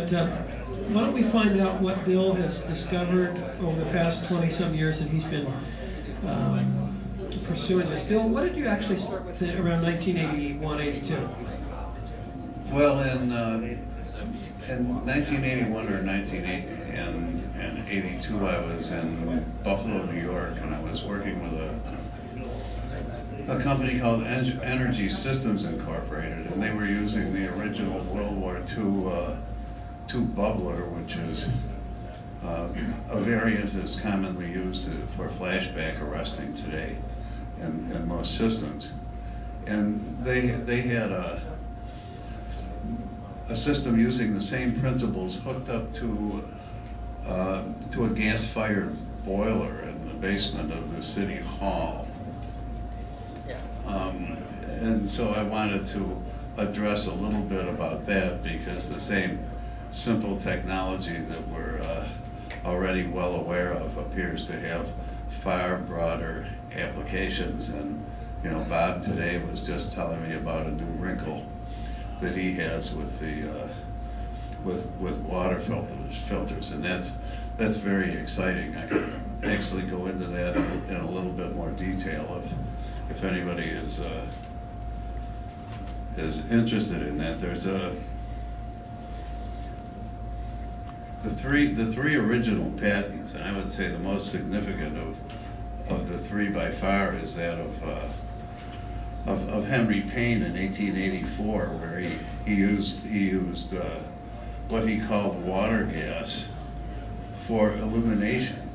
But, why don't we find out what Bill has discovered over the past 20-some years that he's been pursuing this. Bill, what did you actually think around 1981, 82? Well, in 1981 or 1982, I was in Buffalo, New York, and I was working with a company called Energy Systems Incorporated, and they were using the original World War II bubbler, which is a variant that's commonly used for flashback arresting today in most systems. And they had a system using the same principles hooked up to a gas-fired boiler in the basement of the city hall. And so I wanted to address a little bit about that, because the same simple technology that we're already well aware of appears to have far broader applications. And you know, Bob today was just telling me about a new wrinkle that he has with the with water filters, and that's very exciting. I can actually go into that in a little bit more detail if anybody is interested in that. There's the three original patents, and I would say the most significant of the three by far is that of Henry Payne in 1884, where he used what he called water gas for illumination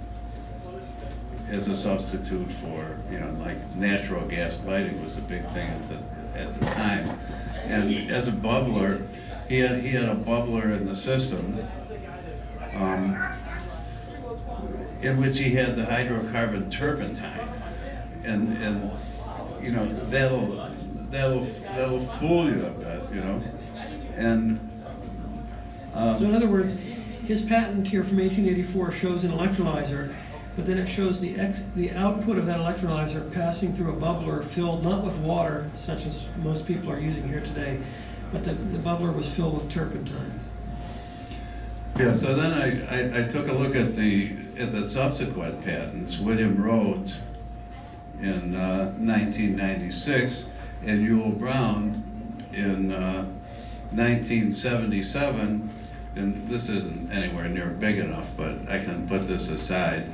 as a substitute for, you know, like natural gas lighting was a big thing at the time. And as a bubbler, he had a bubbler in the system in which he had the hydrocarbon turpentine, and you know, that'll fool you a bit, you know. And so in other words, his patent here from 1884 shows an electrolyzer, but then it shows the output of that electrolyzer passing through a bubbler filled not with water, such as most people are using here today, but the bubbler was filled with turpentine. Yeah. So then I took a look at the subsequent patents. William Rhodes in 1996, and Ewell Brown in 1977, and this isn't anywhere near big enough, but I can put this aside.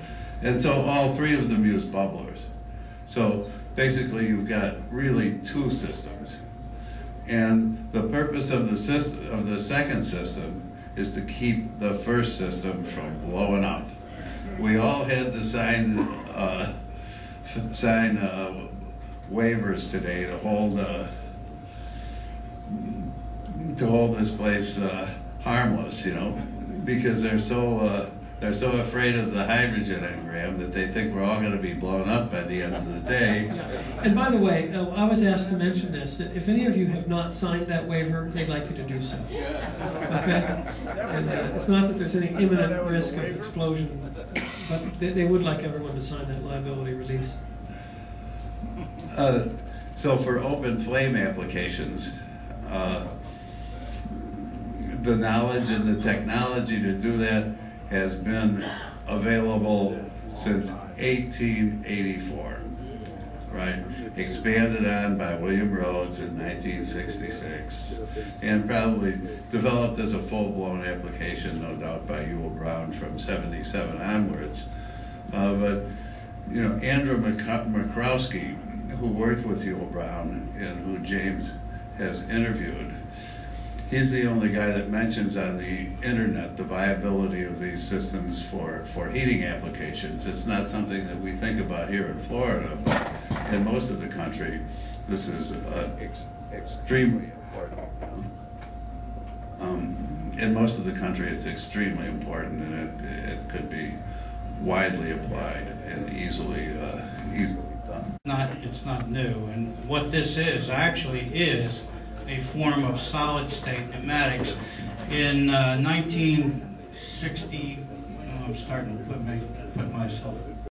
And so all three of them use bubblers. So basically you've got really two systems. And the purpose of the second system is to keep the first system from blowing up. We all had to sign waivers today to hold this place harmless, you know, because they're so afraid of the hydrogen engram that they think we're all going to be blown up by the end of the day. Yeah. And by the way, I was asked to mention this, that if any of you have not signed that waiver, they'd like you to do so. Okay? And it's not that there's any imminent risk of explosion, but they would like everyone to sign that liability release. So for open flame applications, the knowledge and the technology to do that has been available since 1884, right? Expanded on by William Rhodes in 1966, and probably developed as a full-blown application, no doubt, by Ewell Brown from 77 onwards. But, you know, Andrew McCrosky, who worked with Ewell Brown and who James has interviewed, he's the only guy that mentions on the internet the viability of these systems for heating applications. It's not something that we think about here in Florida, but in most of the country, this is extremely important. In most of the country, it's extremely important, and it could be widely applied and easily done. It's not new, and what this is actually is a form of solid-state pneumatics. In 1960, I'm starting to put myself